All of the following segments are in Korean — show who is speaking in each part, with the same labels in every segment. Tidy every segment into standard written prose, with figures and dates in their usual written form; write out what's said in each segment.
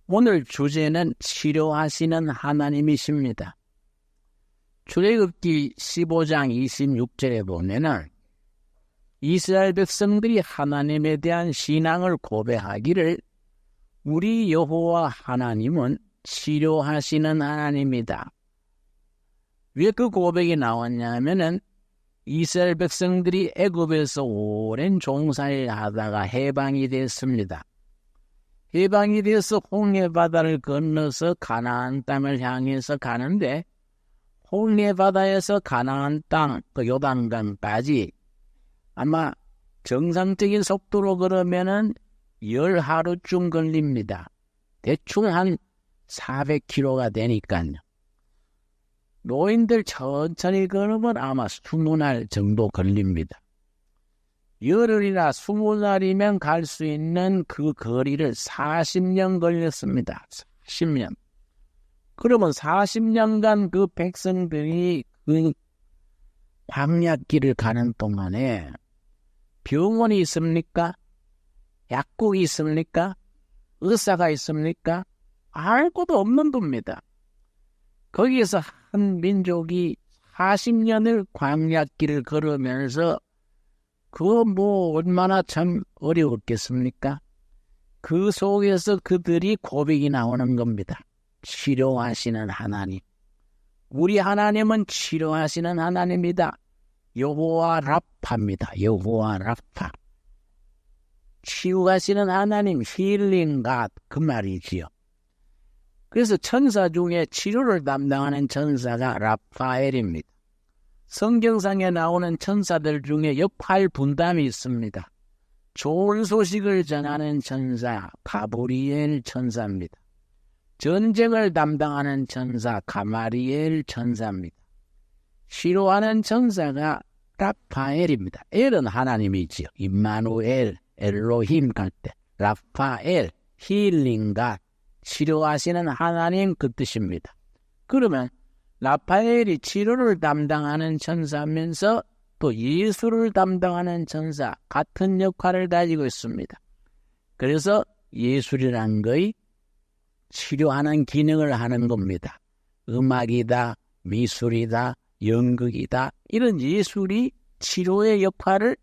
Speaker 1: 오늘 주제는 치료하시는 하나님이십니다. 출애굽기 15장 26절에 보면은 이스라엘 백성들이 하나님에 대한 신앙을 고백하기를 우리 여호와 하나님은 치료하시는 하나님이다. 왜 그 고백이 나왔냐면은 이스라엘 백성들이 애굽에서 오랜 종살이를 하다가 해방이 됐습니다. 해방이 돼서 홍해바다를 건너서 가나안 땅을 향해서 가는데 홍해바다에서 가나안 땅, 그 요단강까지 아마 정상적인 속도로 걸으면은 10하루쯤 걸립니다. 대충 한 400km가 되니까요. 노인들 천천히 걸으면 아마 20날 정도 걸립니다. 열흘이나 20날이면 갈 수 있는 그 거리를 40년 걸렸습니다. 40년. 그러면 40년간 그 백성들이 그 광야길을 가는 동안에 병원이 있습니까? 약국이 있습니까? 의사가 있습니까? 알 것도 없는 겁니다. 거기에서 한 민족이 40년을 광야길을 걸으면서 그거 얼마나 참 어려웠겠습니까? 그 속에서 그들이 고백이 나오는 겁니다. 치료하시는 하나님. 우리 하나님은 치료하시는 하나님이다. 여호와 라파입니다. 여호와 라파. 치유하시는 하나님, 힐링 갓, 그 말이지요. 그래서 천사 중에 치료를 담당하는 천사가 라파엘입니다. 성경상에 나오는 천사들 중에 역할 분담이 있습니다. 좋은 소식을 전하는 천사, 가브리엘 천사입니다. 전쟁을 담당하는 천사, 가마리엘 천사입니다. 치료하는 천사가 라파엘입니다. 엘은 하나님이지요. 임마누엘, 엘로힘 갈 때 라파엘, 힐링갓, 치료하시는 하나님 그 뜻입니다. 그러면 라파엘이 치료를 담당하는 천사면서 또 예수를 담당하는 천사, 같은 역할을 가지고 있습니다. 그래서 예술이란 거의 치료하는 기능을 하는 겁니다. 음악이다, 미술이다, 연극이다, 이런 예술이 치료의 역할을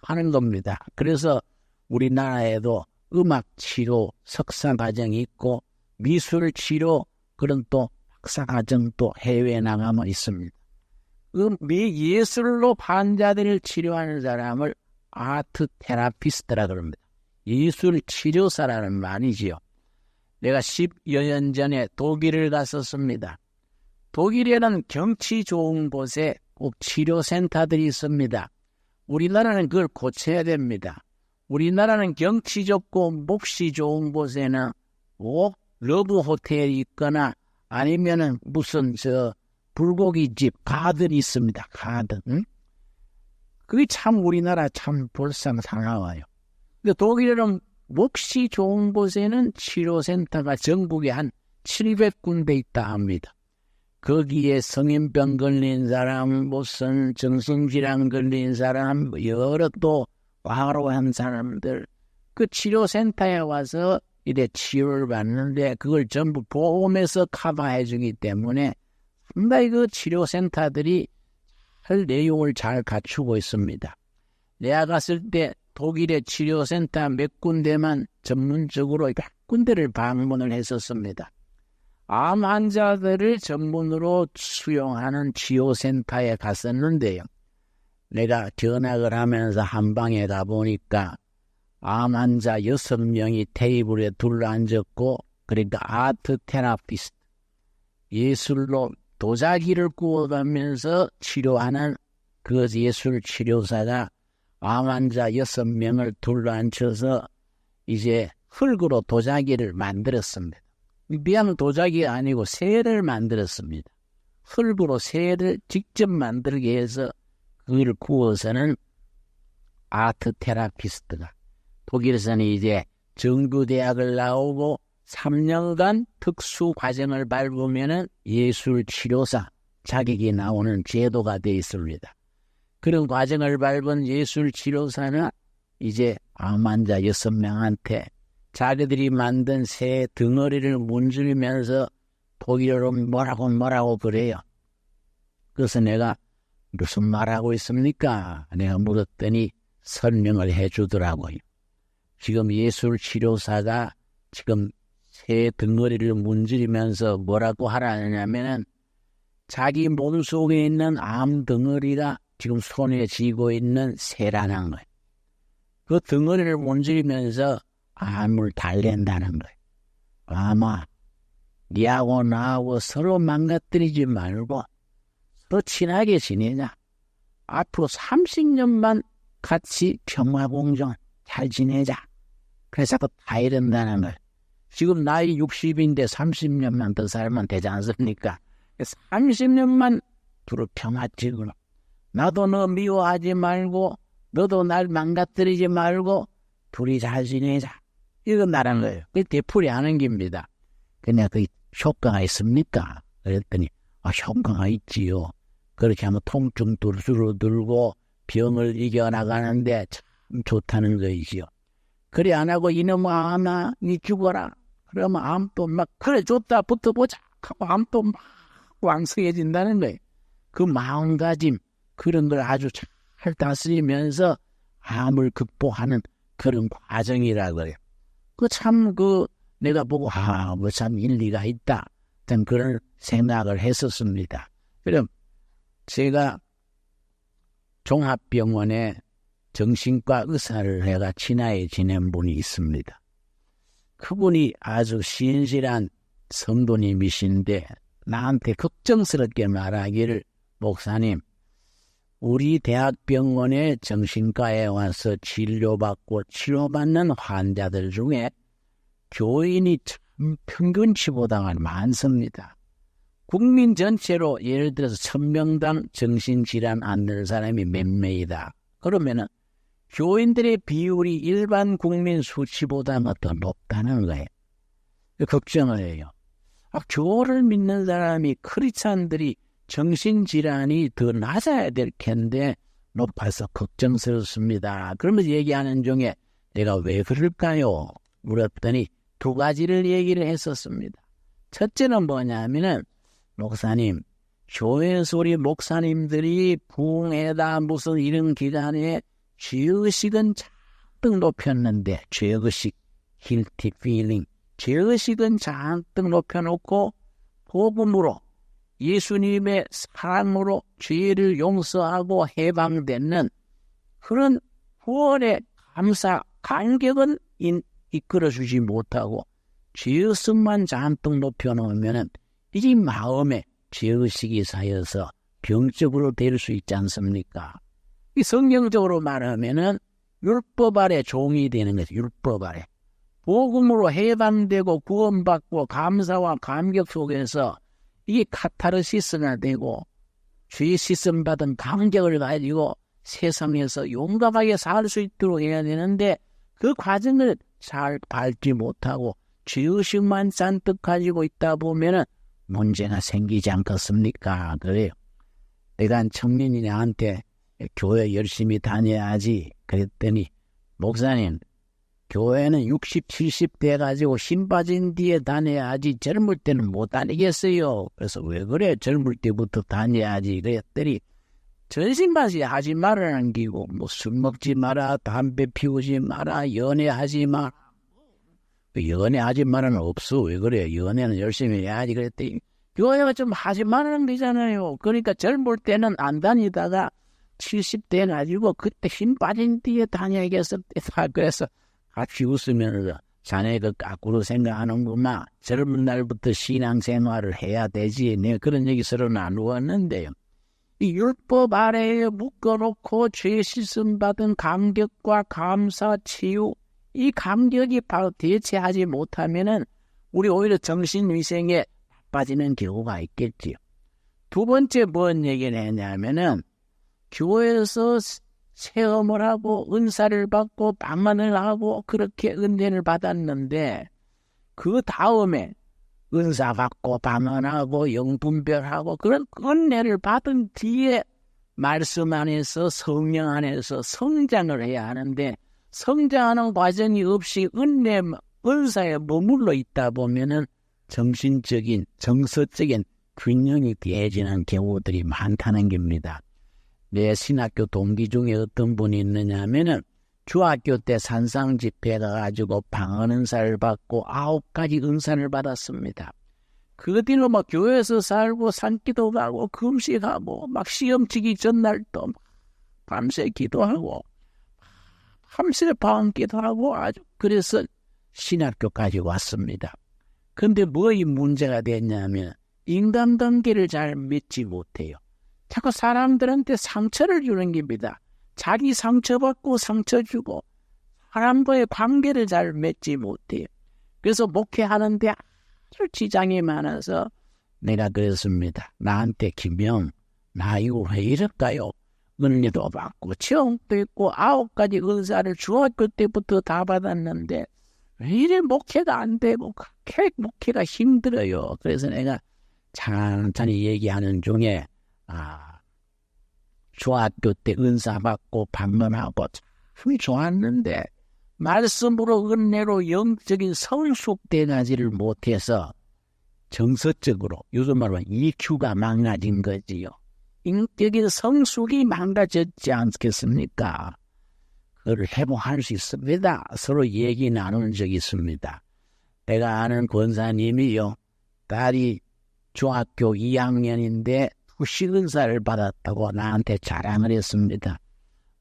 Speaker 1: 하는 겁니다. 그래서 우리나라에도 음악 치료 석사 과정이 있고 미술 치료 그런 또 박사 과정도 해외에 나가면 있습니다. 예술로 환자들을 치료하는 사람을 아트 테라피스트라 그럽니다. 예술 치료사라는 말이지요. 내가 10여 년 전에 독일을 갔었습니다. 독일에는 경치 좋은 곳에 꼭 치료센터들이 있습니다. 우리나라는 그걸 고쳐야 됩니다. 우리나라는 경치 좋고 몫이 좋은 곳에는 러브 호텔이 있거나 아니면은 무슨 불고기집 가든이 있습니다. 가든. 응? 그게 참 우리나라 참 볼상사나워요. 근데 독일은 몫이 좋은 곳에는 치료센터가 전국에 한 700군데 있다 합니다. 거기에 성인병 걸린 사람, 무슨 정신질환 걸린 사람, 여러 또 과로한 사람들 그 치료센터에 와서 이래 치료를 받는데 그걸 전부 보험에서 커버해 주기 때문에 상당히 그 치료센터들이 할 내용을 잘 갖추고 있습니다. 내가 갔을 때 독일의 치료센터 몇 군데만 전문적으로 몇 군데를 방문을 했었습니다. 암 환자들을 전문으로 수용하는 치료센터에 갔었는데요. 내가 견학을 하면서 한 방에 가보니까 암 환자 6명이 테이블에 둘러앉았고 그러니까 아트 테라피스트, 예술로 도자기를 구워가면서 치료하는 그 예술 치료사가 암 환자 6명을 둘러앉혀서 이제 흙으로 도자기를 만들었습니다. 미안 도자기가 아니고 새를 만들었습니다. 흙으로 새를 직접 만들게 해서 그걸 구워서는 아트 테라피스트가 독일에서는 이제 정규대학을 나오고 3년간 특수 과정을 밟으면은 예술 치료사 자격이 나오는 제도가 되어 있습니다. 그런 과정을 밟은 예술 치료사는 이제 암 환자 6명한테 자기들이 만든 새 덩어리를 문지르면서 독일어로 뭐라고 그래요. 그래서 내가 무슨 말하고 있습니까? 내가 물었더니 설명을 해주더라고요. 지금 예술치료사가 지금 새 덩어리를 문지르면서 뭐라고 하라냐면은 자기 몸속에 있는 암 덩어리가 지금 손에 쥐고 있는 새라는 거예요. 그 덩어리를 문지르면서 암을 달랜다는 거예요. 아마 니하고 나하고 서로 망가뜨리지 말고 더 친하게 지내자. 앞으로 30년만 같이 평화공존 잘 지내자. 그래서 다 이런다는 거예요. 지금 나이 60인데 30년만 더 살면 되지 않습니까? 30년만 두루 평화지구나. 나도 너 미워하지 말고 너도 날 망가뜨리지 말고 둘이 잘 지내자. 이건 나란 거예요. 그게 되풀이 하는 겁니다. 그냥 그 효과가 있습니까? 그랬더니 효과가 있지요. 그렇게 하면 통증도 줄어들고 병을 이겨나가는데 참 좋다는 거이지요. 그래 안 하고 이놈아 암아 니 죽어라. 그러면 암도 막 그래 좋다 붙어보자 하고 암도 막 왕성해진다는 거예요. 그 마음가짐 그런 걸 아주 잘 다스리면서 암을 극복하는 그런 과정이라고 그래요. 내가 보고 뭐 참 일리가 있다. 참 그런 생각을 했었습니다. 그럼 제가 종합병원에 정신과 의사를 해가 친하게 지낸 분이 있습니다. 그분이 아주 신실한 성도님이신데 나한테 걱정스럽게 말하기를 목사님 우리 대학병원의 정신과에 와서 진료받고 치료받는 환자들 중에 교인이 참 평균치보다 많습니다. 국민 전체로 예를 들어서 1000명당 정신질환 앓는 사람이 몇 명이다. 그러면은 교인들의 비율이 일반 국민 수치보다 더 높다는 거예요. 걱정을 해요. 교를 믿는 사람이 크리스찬들이 정신질환이 더 낮아야 될 텐데 높아서 걱정스럽습니다. 그러면서 얘기하는 중에 내가 왜 그럴까요? 물었더니 두 가지를 얘기를 했었습니다. 첫째는 뭐냐면은 목사님, 교회에서 우리 목사님들이 부흥회다 무슨 이런 기간에 죄의식은 잔뜩 높였는데 죄의식, guilty feeling, 죄의식은 잔뜩 높여놓고 복음으로 예수님의 사랑으로 죄를 용서하고 해방되는 그런 구원의 감사, 감격은 이끌어주지 못하고 죄의식만 잔뜩 높여놓으면 이 마음에 죄의식이 쌓여서 병적으로 될 수 있지 않습니까? 이 성경적으로 말하면은 율법 아래 종이 되는 거죠. 율법 아래. 복음으로 해방되고 구원받고 감사와 감격 속에서 이게 카타르시스가 되고 죄 씻음 받은 감격을 가지고 세상에서 용감하게 살 수 있도록 해야 되는데 그 과정을 잘 밟지 못하고 죄의식만 잔뜩 가지고 있다 보면은 문제가 생기지 않겠습니까? 그래요. 내가 한 청년이 나한테 교회 열심히 다녀야지 그랬더니 목사님 교회는 60, 70 돼가지고 힘 빠진 뒤에 다녀야지 젊을 때는 못 다니겠어요. 그래서 왜 그래? 젊을 때부터 다녀야지 그랬더니 전신반시 하지 말라는 기고 뭐 술 먹지 마라, 담배 피우지 마라, 연애하지 마라. 연애하지 마라는 없어. 왜 그래? 연애는 열심히 해야지 그랬더니 교회가 좀 하지 말라는 거잖아요. 그러니까 젊을 때는 안 다니다가 70대 가지고 그때 힘 빠진 뒤에 다녀야겠어. 그래서 같이 웃으면서 자네 그 까꾸로 생각하는구나. 젊은 날부터 신앙생활을 해야 되지. 내가 그런 얘기 서로 나누었는데요. 이 율법 아래에 묶어놓고 죄 씻음 받은 감격과 감사, 치유 이 감격이 바로 대체하지 못하면은 우리 오히려 정신위생에 빠지는 경우가 있겠지요. 두 번째 뭔 얘기를 했냐면은 교회에서 체험을 하고 은사를 받고 방언을 하고 그렇게 은혜를 받았는데 그 다음에 은사 받고 방언하고 영분별하고 그런 은혜를 받은 뒤에 말씀 안에서 성령 안에서 성장을 해야 하는데 성장하는 과정이 없이 은사에 머물러 있다 보면은 정신적인, 정서적인 균형이 깨지는 경우들이 많다는 겁니다. 내 신학교 동기 중에 어떤 분이 있느냐 하면은 중학교 때 산상 집회 가가지고 방언 은사를 받고 9가지 은사를 받았습니다. 그 뒤로 막 교회에서 살고 산기도 가고 금식하고 막 시험치기 전날도 밤새 기도하고 밤새 방언기도 하고 아주 그래서 신학교까지 왔습니다. 근데 뭐이 문제가 됐냐면 인간관계를 잘 맺지 못해요. 자꾸 사람들한테 상처를 주는 겁니다. 자기 상처받고 상처 주고 사람과의 관계를 잘 맺지 못해요. 그래서 목회하는데 아주 지장이 많아서 내가 그랬습니다. 나한테 김영, 나 이거 왜 이럴까요? 은혜도 받고 체험도 있고 9가지 은사를 중학교 때부터 다 받았는데 왜 이래 목회가 안 되고 목회가 힘들어요. 그래서 내가 천천히 얘기하는 중에 중학교 때 은사 받고 방문하고 참 좋았는데 말씀으로 은혜로 영적인 성숙돼가지를 못해서 정서적으로 요즘 말로 EQ가 망가진 거지요. 인격인 성숙이 망가졌지 않겠습니까? 그걸 회복할 수 있습니다. 서로 얘기 나누는 적이 있습니다. 내가 아는 권사님이요. 딸이 중학교 2학년인데 투식은사를 받았다고 나한테 자랑을 했습니다.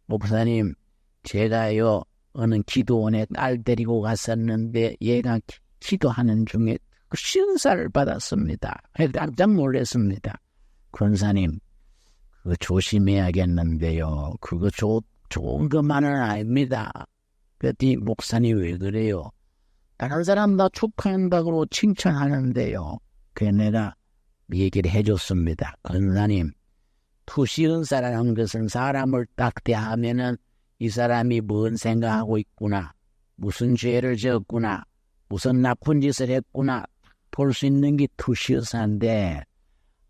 Speaker 1: 목사님, 제가요 어느 기도원에 딸 데리고 갔었는데 얘가 기도하는 중에 투식은사를 받았습니다. 깜짝 놀랐습니다. 권사님, 그거 조심해야겠는데요. 그거 좋은 것만은 아닙니다. 그랬더니 목사님 왜 그래요? 다른 사람 다 축하한다고 칭찬하는데요. 그래 내가 얘기를 해줬습니다. 권사님, 투시은사라는 것은 사람을 딱 대하면은 이 사람이 뭔 생각하고 있구나, 무슨 죄를 지었구나, 무슨 나쁜 짓을 했구나 볼 수 있는 게 투시은사인데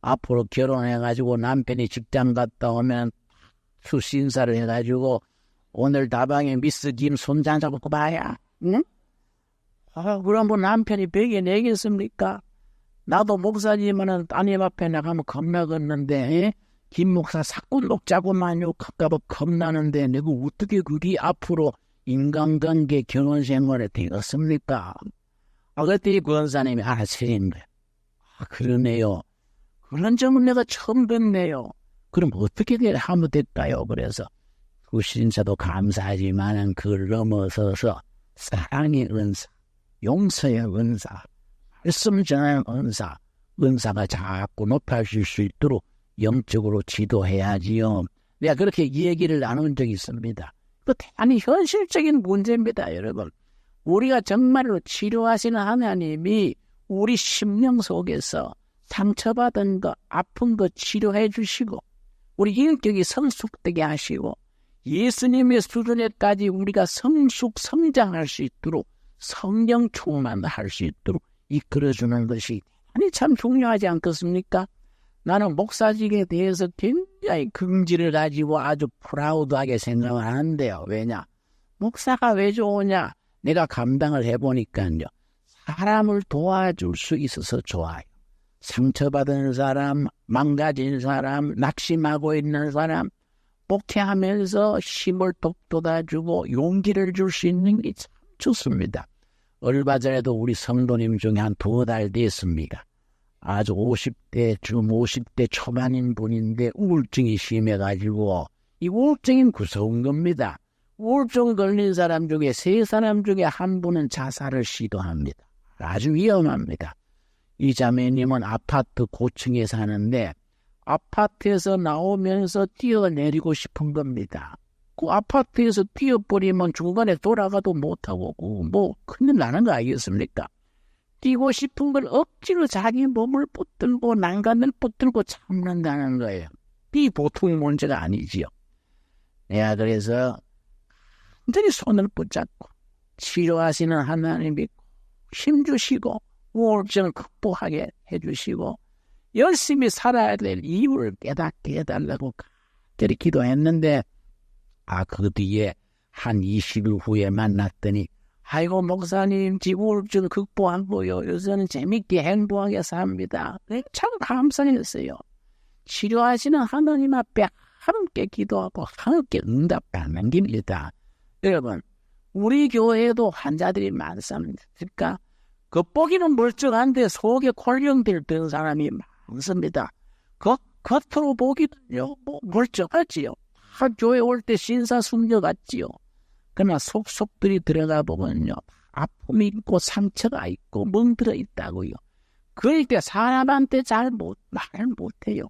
Speaker 1: 앞으로 결혼해가지고 남편이 직장 갔다 오면 투시인사를 해가지고 오늘 다방에 미스 김 손자 잡고 봐야, 응? 그럼 뭐 남편이 베개 내겠습니까? 나도 목사지만은 따님 앞에 나가면 겁나겠는데, 김 목사 사건 녹자고만 욕할까봐 겁나는데, 내가 어떻게 그리 앞으로 인간관계 결혼 생활에 되겠습니까? 그랬더니 권사님이 알아채린 거야. 그러네요. 그런 점은 내가 처음 듣네요. 그럼 어떻게 하면 될까요? 그래서 구신사도 감사하지만 그걸 넘어서서 사랑의 은사, 용서의 은사, 말씀 전하는 은사가 자꾸 높아질 수 있도록 영적으로 지도해야지요. 내가 그렇게 얘기를 나눈 적이 있습니다. 그 대단히 현실적인 문제입니다, 여러분. 우리가 정말로 치료하시는 하나님이 우리 심령 속에서 상처받은 거, 아픈 거 치료해 주시고 우리 인격이 성숙되게 하시고 예수님의 수준에까지 우리가 성장할 수 있도록 성령 충만할 수 있도록 이끌어주는 것이 아니 참 중요하지 않겠습니까? 나는 목사직에 대해서 굉장히 긍지를 가지고 아주 프라우드하게 생각을 하는데요. 왜냐? 목사가 왜 좋으냐? 내가 감당을 해보니까요. 사람을 도와줄 수 있어서 좋아요. 상처받은 사람, 망가진 사람, 낙심하고 있는 사람, 목회하면서 힘을 돋아주고 용기를 줄 수 있는 게 참 좋습니다. 얼마 전에도 우리 성도님 중에 한 2달 됐습니다. 아주 50대 초반인 분인데 우울증이 심해가지고 이 우울증이 무서운 겁니다. 우울증 걸린 사람 중에 3사람 중에 1분은 자살을 시도합니다. 아주 위험합니다. 이 자매님은 아파트 고층에 사는데 아파트에서 나오면서 뛰어내리고 싶은 겁니다. 그 아파트에서 뛰어버리면 중간에 돌아가도 못하고 뭐 큰일 나는 거 아니겠습니까? 뛰고 싶은 걸 억지로 자기 몸을 붙들고 난간을 붙들고 참는다는 거예요. 이 보통 문제가 아니지요. 내가 그래서 완전히 손을 붙잡고 치료하시는 하나님이 힘주시고 우울증을 극복하게 해주시고 열심히 살아야 될 이유를 깨닫게 해달라고 간절히 기도했는데 그 뒤에 한 20일 후에 만났더니 아이고 목사님 지구울증 극복하고요. 요새는 재밌게 행복하게 삽니다. 참 감사했어요. 치료하시는 하나님 앞에 함께 기도하고 함께 응답받는 겁니다. 여러분 우리 교회에도 환자들이 많습니다. 그러니까 겉보기는 멀쩡한데 속에 콜령들 든 사람이 많습니다. 겉으로 보기는요 멀쩡하지요. 교회 올 때 신사숙녀 같지요. 그러나 속속들이 들어가 보면요 아픔이 있고 상처가 있고 멍들어 있다고요. 그럴 때 사람한테 말 못해요.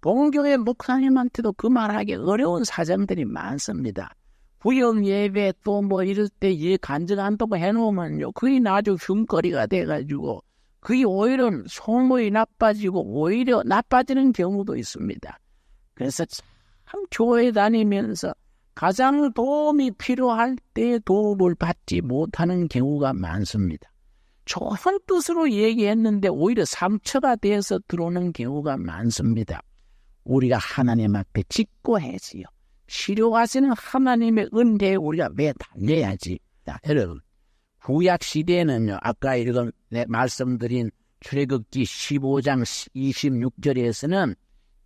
Speaker 1: 본교회 목사님한테도 그 말하기 어려운 사정들이 많습니다. 구역 예배 또 이럴 때 간증한다고 해놓으면요 그게 아주 흉거리가 돼가지고 그게 오히려 소문이 나빠지고 오히려 나빠지는 경우도 있습니다. 그래서 참 교회 다니면서 가장 도움이 필요할 때 도움을 받지 못하는 경우가 많습니다. 좋은 뜻으로 얘기했는데 오히려 상처가 돼서 들어오는 경우가 많습니다. 우리가 하나님 앞에 직고해지요. 치료하시는 하나님의 은혜에 우리가 매달려야지. 여러분 구약 시대에는요 아까 말씀드린 출애굽기 15장 26절에서는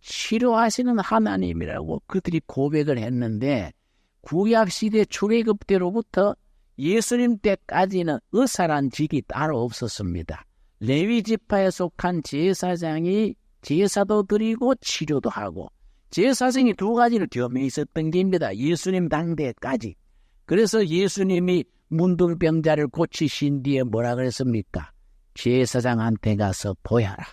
Speaker 1: 치료하시는 하나님이라고 그들이 고백을 했는데 구약시대 출애굽 때로부터 예수님 때까지는 의사란 직이 따로 없었습니다. 레위 지파에 속한 제사장이 제사도 드리고 치료도 하고 제사장이 두 가지를 겸해 있었던 겁니다. 예수님 당대까지. 그래서 예수님이 문둥병자를 고치신 뒤에 뭐라 그랬습니까? 제사장한테 가서 보여라.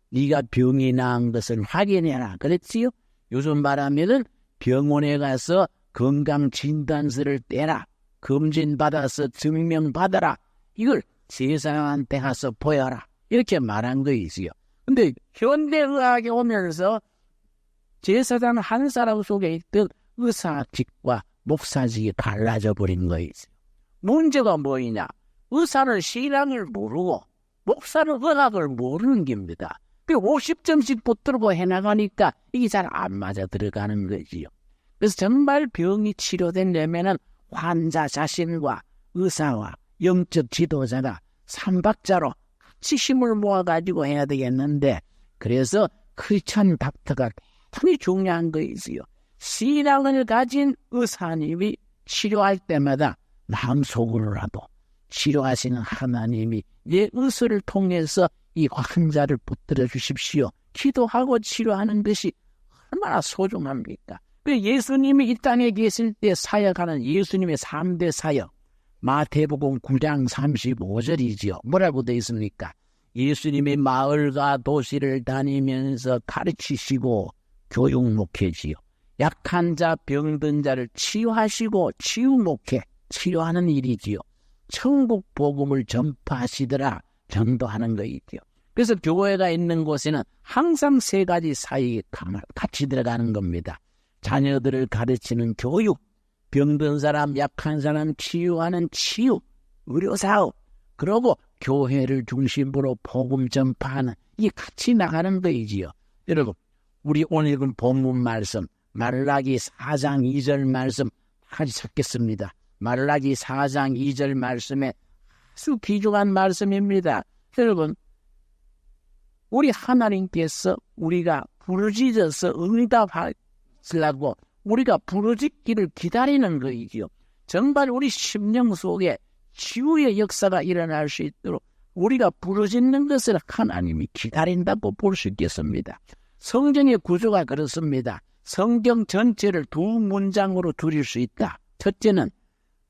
Speaker 1: 네가 병이 나은 것을 확인해라. 그랬지요? 요즘 말하면은 병원에 가서 건강진단서를 떼라. 검진받아서 증명받아라. 이걸 제사장한테 가서 보여라. 이렇게 말한 거이지요. 근데 현대의학에 오면서 제사장 한 사람 속에 있던 의사직과 목사직이 갈라져 버린 거이지요. 문제가 뭐이냐? 의사는 신앙을 모르고 목사는 의학을 모르는 겁니다. 50점씩 붙들고 해나가니까 이게 잘 안 맞아 들어가는 거지요. 그래서 정말 병이 치료되려면은 환자 자신과 의사와 영적 지도자가 삼박자로 같이 힘을 모아가지고 해야 되겠는데 그래서 크리스천 닥터가 대단히 중요한 거이지요. 신앙을 가진 의사님이 치료할 때마다 마음속으로라도 치료하시는 하나님이 내 의술을 통해서 이 환자를 붙들어 주십시오. 기도하고 치료하는 것이 얼마나 소중합니까? 예수님이 이 땅에 계실 때 사역하는 예수님의 3대 사역 마태복음 9장 35절이지요. 뭐라고 되어 있습니까? 예수님이 마을과 도시를 다니면서 가르치시고 교육 목회지요. 약한 자 병든 자를 치유하시고 치유 목회 치료하는 일이지요. 천국 복음을 전파하시더라 전도하는 거이지요. 그래서 교회가 있는 곳에는 항상 세 가지 사역이 같이 들어가는 겁니다. 자녀들을 가르치는 교육, 병든 사람, 약한 사람 치유하는 치유, 의료사업, 그리고 교회를 중심으로 복음 전파하는 이게 같이 나가는 거이지요. 여러분, 우리 오늘 읽은 본문 말씀, 말라기 4장 2절 말씀 같이 찾겠습니다. 말라기 4장 2절 말씀에 아주 귀중한 말씀입니다. 여러분, 우리 하나님께서 우리가 부르짖어서 응답하시려고 우리가 부르짖기를 기다리는 거이지요. 정말 우리 심령 속에 치유의 역사가 일어날 수 있도록 우리가 부르짖는 것을 하나님이 기다린다고 볼 수 있겠습니다. 성경의 구조가 그렇습니다. 성경 전체를 두 문장으로 줄일 수 있다. 첫째는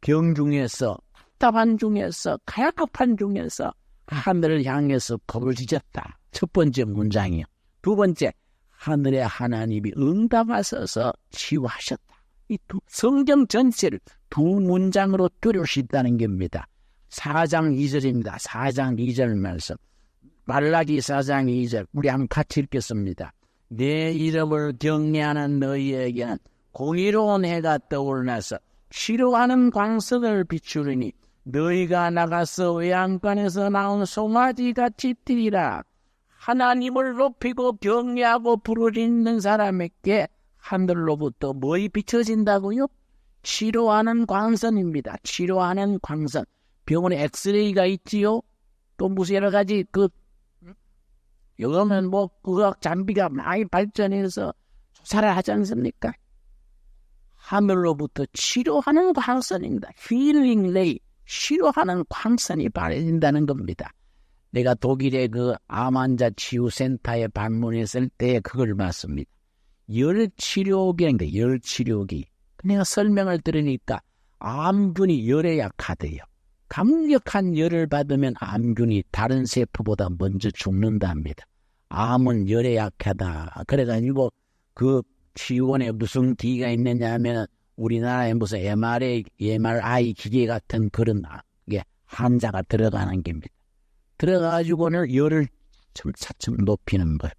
Speaker 1: 병 중에서, 답답한 중에서, 가약합한 중에서 하늘을 향해서 부르짖었다. 첫 번째 문장이요. 두 번째, 하늘의 하나님이 응답하셔서 치유하셨다. 이 성경 전체를 두 문장으로 줄일 수 있다는 겁니다. 4장 2절입니다. 4장 2절 말씀. 말라기 4장 2절. 우리 한번 같이 읽겠습니다. 내 이름을 경외하는 너희에게는 공의로운 해가 떠올라서 치료하는 광선을 비추리니 너희가 나가서 외양간에서 나온 송아지같이 뛰리라. 하나님을 높이고 경외하고 부르짖는 사람에게 하늘로부터 뭐이 비춰진다고요? 치료하는 광선입니다. 치료하는 광선. 병원에 엑스레이가 있지요. 또 무슨 여러 가지 요즘은 뭐 의학 장비가 많이 발전해서 조사를 하지 않습니까? 하늘로부터 치료하는 광선입니다. 힐링 레이, 치료하는 광선이 발해진다는 겁니다. 내가 독일의 그 암 환자 치유센터에 방문했을 때 그걸 봤습니다. 열치료기인데 열치료기. 내가 설명을 들으니까 암균이 열에 약하대요. 강력한 열을 받으면 암균이 다른 세포보다 먼저 죽는답니다. 암은 열에 약하다. 그래가지고 그 치유원에 무슨 기기가 있느냐 하면 우리나라에 무슨 MRI 기계 같은 그런 게 환자가 들어가는 겁니다. 들어가가지고는 열을 차츰 높이는 거예요.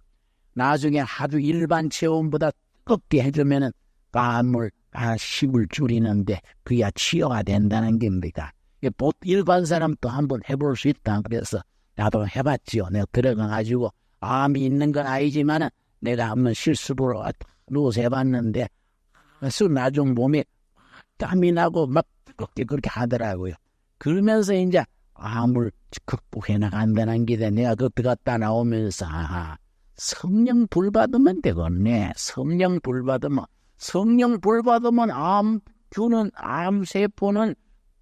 Speaker 1: 나중에 하루 일반 체온보다 뜨겁게 해주면은 암을 10을 줄이는데 그야 치료가 된다는 겁니다. 일반 사람도 한번 해볼 수 있다. 그래서 나도 해봤지요. 내가 들어가가지고 암이 있는 건 아니지만은 내가 한번 실습으로 누워서 해봤는데 나중 몸에 땀이 나고 막 뜨겁게 그렇게 하더라고요. 그러면서 이제 암을 극복해 나간다는 게 내가 그 들어갔다 나오면서 성령 불 받으면 되겠네. 성령 불 받으면 암균은 암세포는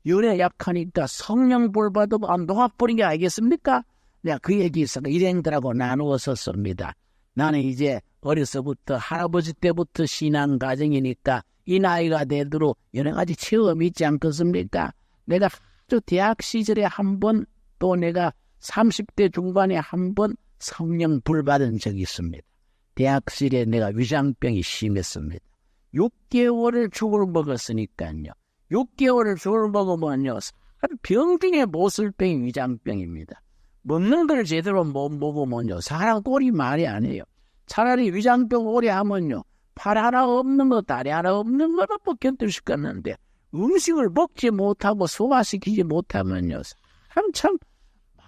Speaker 1: 열에 약하니까 성령 불 받으면 암 녹아버린 게 알겠습니까? 내가 그 얘기 있어서 일행들하고 나누었었습니다. 나는 이제 어려서부터 할아버지 때부터 신앙 가정이니까 이 나이가 되도록 여러 가지 체험이 있지 않겠습니까? 내가 아주 대학 시절에 한 번, 또 내가 30대 중반에 한 번 성령 불 받은 적이 있습니다. 대학 시절에 내가 위장병이 심했습니다. 6개월을 죽을 먹었으니까요. 6개월을 죽을 먹으면요, 병 중에 모슬병이 위장병입니다. 먹는 걸 제대로 못 먹으면요, 사람 꼴이 말이 아니에요. 차라리 위장병 오래 하면요, 팔 하나 없는 거, 다리 하나 없는 거는 뭐 견딜 수 있겠는데, 음식을 먹지 못하고 소화시키지 못하면요, 참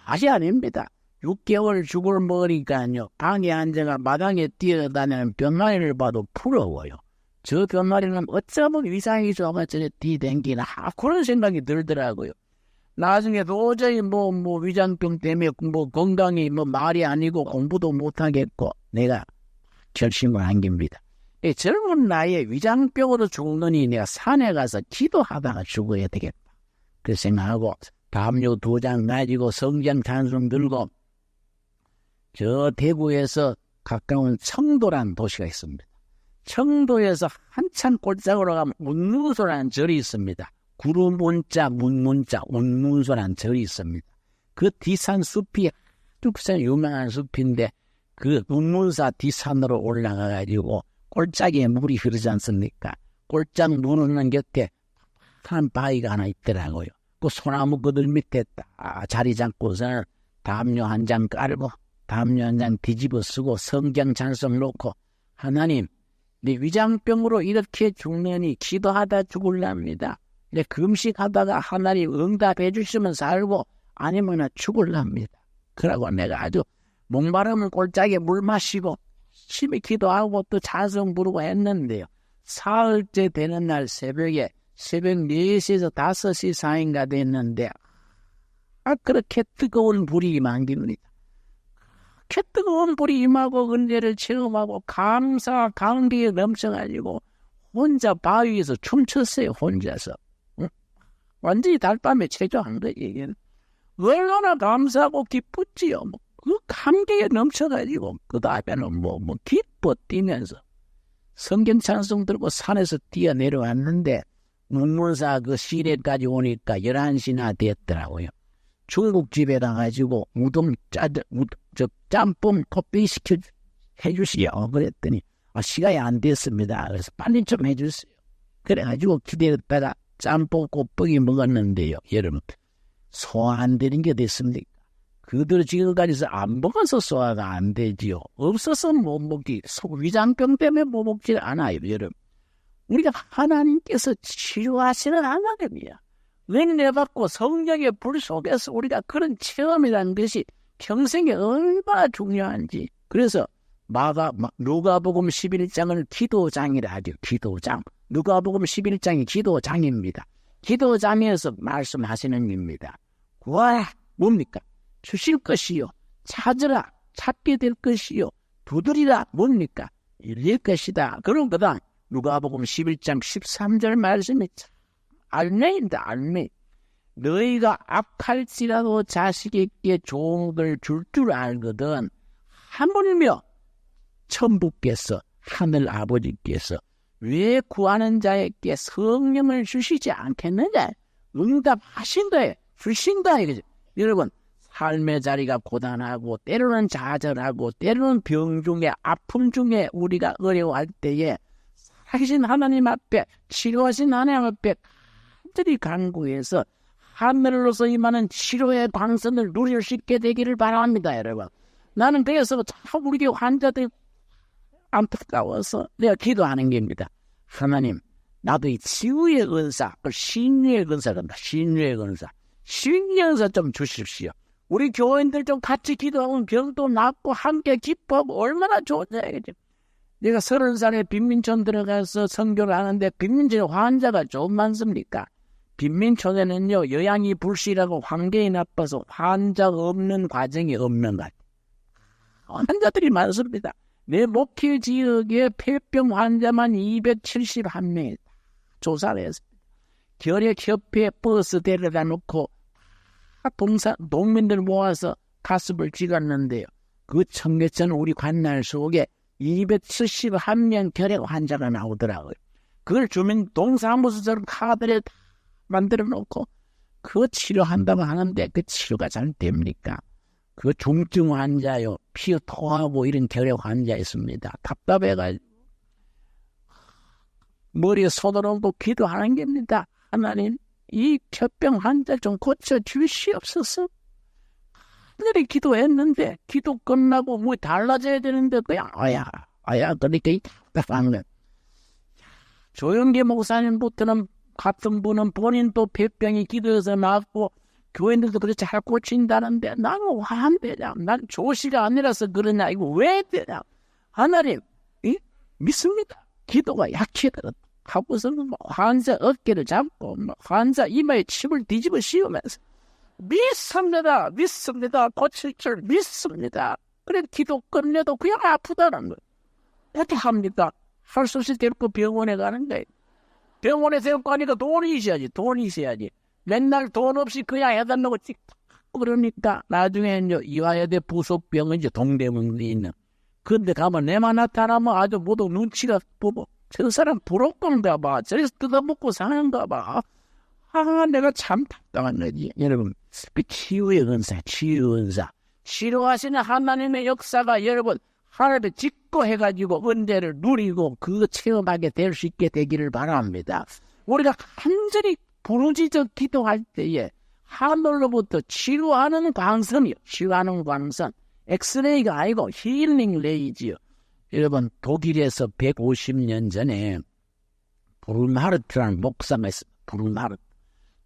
Speaker 1: 맛이 아닙니다. 6개월 죽을 먹으니까요, 방에 앉아가 마당에 뛰어다니는 병아리를 봐도 부러워요. 저 병아리는 어쩌면 위장이 좋아가 저래 뛰댕기나 그런 생각이 들더라고요. 나중에 도저히 위장병 때문에 건강이 말이 아니고 공부도 못하겠고 내가 결심을 한 겁니다. 젊은 나이에 위장병으로 죽느니 내가 산에 가서 기도하다가 죽어야 되겠다. 그 생각하고 담요 2장 가지고 성경 찬송 들고 저 대구에서 가까운 청도라는 도시가 있습니다. 청도에서 한참 골짜기로 가면 운문소라는 절이 있습니다. 구름문자, 문문자, 운문소라는 절이 있습니다. 그 뒤산 숲이 아주 유명한 숲인데 그 운문사 뒤산으로 올라가가지고 골짜기에 물이 흐르지 않습니까? 골짜기 물 흐르는 곁에 한 바위가 하나 있더라고요. 그 소나무 그들 밑에 딱 자리 잡고서 담요 한 장 깔고 담요 한 장 뒤집어 쓰고 성경 찬송 놓고 하나님 내 위장병으로 이렇게 죽느니 기도하다 죽을랍니다. 내 금식하다가 하나님 응답해 주시면 살고 아니면 죽을랍니다. 그러고 내가 아주 목마르면 골짜기에 물 마시고 열심히 기도하고 또 찬송 부르고 했는데요. 사흘째 되는 날 새벽 4시에서 5시 사이인가 됐는데 그렇게 뜨거운 불이 임한깁니다. 그렇게 뜨거운 불이 임하고 은혜를 체험하고 감사 감기에 넘쳐가지고 혼자 바위에서 춤췄어요. 혼자서. 완전히 달밤에 체조한 거예요. 얼마나 감사하고 기쁘지요. 그 감기에 넘쳐가지고 그 다음에는 기뻐 뛰면서 성경 찬송 들고 산에서 뛰어 내려왔는데 문문사 그 시내까지 오니까 11시나 됐더라고요. 중국집에 가가지고 짬뽕 커피 해주시오. 그랬더니 시간이 안 됐습니다. 그래서 빨리 좀 해주세요. 그래가지고 기다렸다가 짬뽕 곱빼기 먹었는데요. 여러분 소화 안 되는 게 됐습니까? 그들 지금까지 안 먹어서 소화가 안 되지요. 없어서 못 먹지. 위장병 때문에 못 먹지 않아요. 여러분 우리가 하나님께서 치료하시는 하나님이야. 은혜 받고 성령의 불 속에서 우리가 그런 체험이라는 것이 평생에 얼마나 중요한지. 그래서 누가복음 11장을 기도장이라 하죠. 기도장. 누가복음 11장이 기도장입니다. 기도장에서 말씀하시는 겁니다. 구하라. 뭡니까? 주실 것이요. 찾으라. 찾게 될 것이요. 두드리라. 뭡니까? 열릴 것이다. 그런 거다. 누가복음 11장 13절 말씀이 알매입니다. 알매. 너희가 악할지라도 자식에게 좋은 걸 줄 줄 알거든. 하물며 천부께서 하늘 아버지께서 왜 구하는 자에게 성령을 주시지 않겠느냐? 응답하신다. 주신다. 이거죠. 여러분, 삶의 자리가 고단하고 때로는 좌절하고 때로는 병 중에 아픔 중에 우리가 어려워할 때에 살아계신 하나님 앞에 치료하신 하나님 앞에 간절히 간구해서 하늘로서 임하는 치료의 광선을 누릴 수 있게 되기를 바랍니다. 여러분, 나는 그래서 참 우리 교회 환자들 안타까워서 내가 기도하는 겁니다. 하나님, 나도 이 치유의 은사, 신유의 은사란다. 신유의 은사. 신유의 은사 좀 주십시오. 우리 교인들 좀 같이 기도하면 병도 낫고 함께 기뻐하고 얼마나 좋은지 알겠죠. 내가 30살에 빈민촌 들어가서 선교를 하는데 빈민촌에 환자가 좀 많습니까? 빈민촌에는요, 영양이 불실하고 환경이 나빠서 환자가 없는 과정이 없는 것 같아요. 환자들이 많습니다. 내 목회 지역에 폐병 환자만 271명이 조사를 했습니다. 결핵협회에 버스 데려다 놓고 동민들 모아서 가슴을 찍었는데요. 그 청계천 우리 관날 속에 271명 결핵 환자가 나오더라고요. 그걸 주민 동사무소처럼 카드를 다 만들어 놓고 그거 치료한다고 하는데 그 치료가 잘 됩니까? 그 중증 환자요, 피 토하고 이런 결핵 환자 있습니다. 답답해가지고 머리에 손을 얹고 기도하는 겁니다. 하나님, 이 폐병 환자 좀 고쳐 주시옵소서. 하늘에 기도했는데 기도 끝나고 뭐 달라져야 되는데 그냥 아야 그러니까 이 답답한 거. 조영기 목사님부터는 같은 분은 본인도 폐병이 기도해서 나았고 교인들도 그렇게 잘 고친다는데 나는 왜 안 되냐? 난 조시가 아니라서 그러냐? 이거 왜 되냐? 하나님, 믿습니다. 기도가 약해더라도 하고서는 환자 어깨를 잡고 환자 이마에 침을 뒤집어 씌우면서 믿습니다. 고칠 줄 믿습니다. 그래 기도 끝내도 그냥 아프다는 거예요. 어떻게 합니까? 할 수 없이 데리고 병원에 가는 거예요. 병원에 데리고 가니까 돈이 있어야지. 맨날 돈 없이 그냥 해달라고 찍고 그러니까 나중에 이제 이화여대 부속병은 이제 동대문에 있는. 근데 가면 내만 나타나면 아주 모두 눈치가 보고 저 사람 부럽건가 봐. 저래서 뜯어먹고 사는가 봐. 내가 참 답답한 거지. 여러분, 그 치유의 은사. 치료하시는 하나님의 역사가 여러분 하늘에 짓고 해가지고 은혜를 누리고 그 체험하게 될 수 있게 되기를 바랍니다. 우리가 간절히 부르짖어 기도할 때에 하늘로부터 치료하는 광선이요. 치유하는 광선. 엑스레이가 아니고 힐링 레이지요. 여러분, 독일에서 150년 전에 브루마르트라는 목사가 있습니다. 브루마르트.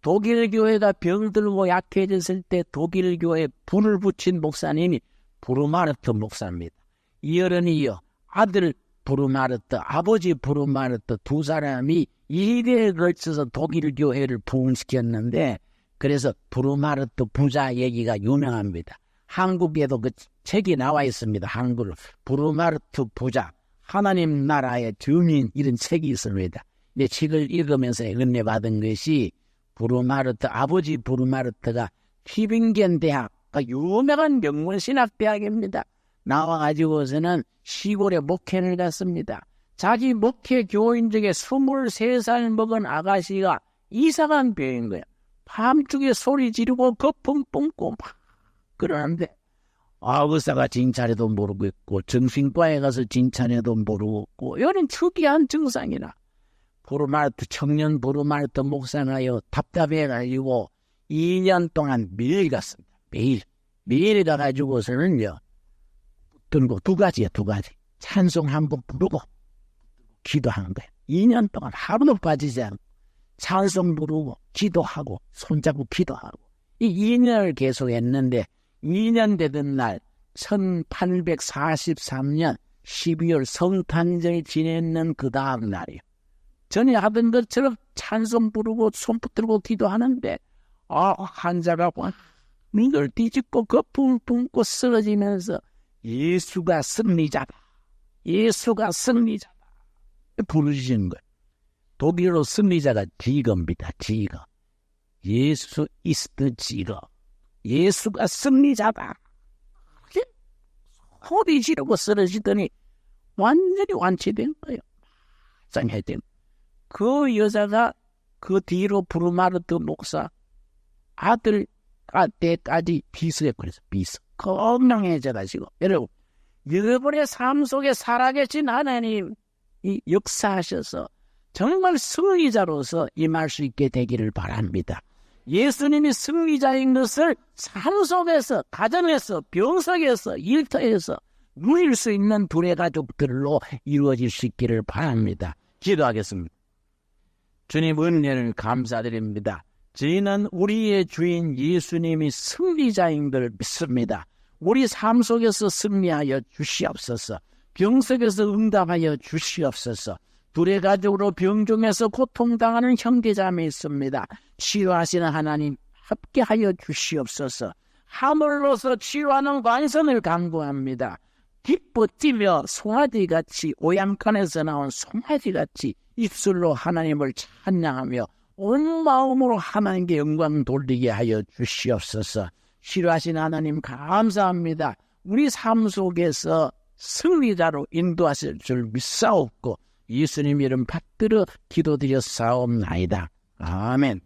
Speaker 1: 독일 교회가 병들고 약해졌을 때 독일 교회에 불을 붙인 목사님이 브루마르트 목사입니다. 이 어른이요, 아들 브루마르트, 아버지 브루마르트 두 사람이 2대에 걸쳐서 독일 교회를 부흥시켰는데, 그래서 브루마르트 부자 얘기가 유명합니다. 한국에도 그 책이 나와 있습니다. 한글로. 브루마르트 부자, 하나님 나라의 증인, 이런 책이 있습니다. 이 책을 읽으면서 은혜 받은 것이 브루마르트, 아버지 브루마르트가 휘빙겐 대학, 유명한 명문신학대학입니다. 나와가지고서는 시골에 목회를 갔습니다. 자기 목회 교인 중에 23살 먹은 아가씨가 이상한 병인 거야. 밤중에 소리 지르고 거품 뿜고 막 그러는데 의사가 진찰해도 모르고 있고 정신과에 가서 진찰해도 모르고 있고 이런 특이한 증상이라 청년 브루마르트 목사가요 답답해가지고 2년 동안 매일 갔습니다. 매일 가가지고서는요 들고 두 가지. 찬송 한번 부르고 기도하는 거예요. 2년 동안 하루도 빠지지 않고 찬송 부르고 기도하고 손잡고 기도하고 이 2년을 계속했는데 2년 되던 날 1843년 12월 성탄절 지냈는 그 다음 날이요. 전에 하던 것처럼 찬송 부르고 손 붙들고 기도하는데 환자가 이걸 뒤집고 거품을 뿜고 쓰러지면서 예수가 승리자다. 예수가 승리자다. 부르시는 거예요. 독일어로 승리자가 지거입니다. 지거. 예수 이스트 지거. 예수가 승리자다. 소리 지르고 쓰러지더니 완전히 완치된 거예요. 쌍해된. 그 여자가 그 뒤로 부르마르트 목사 아들 때까지 비서했거든요. 비서. 건강해져가지고. 여러분의 삶 속에 살아계신 하나님 이 역사하셔서 정말 승리자로서 임할 수 있게 되기를 바랍니다. 예수님이 승리자인 것을 삶 속에서, 가정에서, 병석에서, 일터에서 누릴 수 있는 두레 가족들로 이루어질 수 있기를 바랍니다. 기도하겠습니다. 주님 은혜를 감사드립니다. 저희는 우리의 주인 예수님이 승리자인 걸 믿습니다. 우리 삶 속에서 승리하여 주시옵소서. 병석에서 응답하여 주시옵소서. 두레 가족으로 병중에서 고통당하는 형제자매 있습니다. 치유하시는 하나님 함께하여 주시옵소서. 하물로서 치유하는 관선을 간구합니다. 기뻐 뛰며 송아지같이 오양간에서 나온 송아지같이 입술로 하나님을 찬양하며 온 마음으로 하나님께 영광 돌리게 하여 주시옵소서. 치유하신 하나님 감사합니다. 우리 삶 속에서 승리자로 인도하실 줄 믿사옵고 예수님 이름 받들어 기도드렸사옵나이다. 아멘.